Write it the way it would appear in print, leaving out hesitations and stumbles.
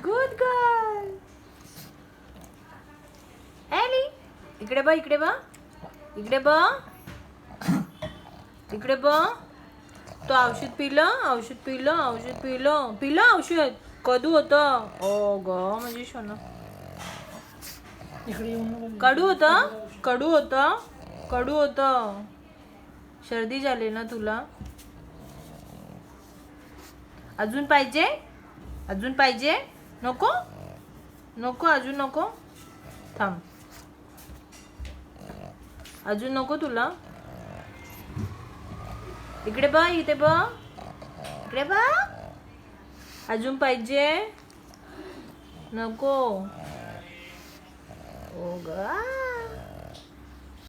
Good girl. एली, इकडे बघ, इकडे बघ, इकडे बघ, इकडे बघ. तो औषध पिलं, औषध पिलं, औषध पिलं, पिलं औषध. कडू होतं. ओ ग म्हणजे सोनं. कडू होतं, कडू होतं, कडू होतं. सर्दी झाली ना तुला? अजून पाहिजे? अजून पाहिजे? नको नको, अजून नको. थांब, अजून नको तुला? इकडे बघ, इथे बघ, इकडे बघ. अजून पाहिजे? नको. ओ ग.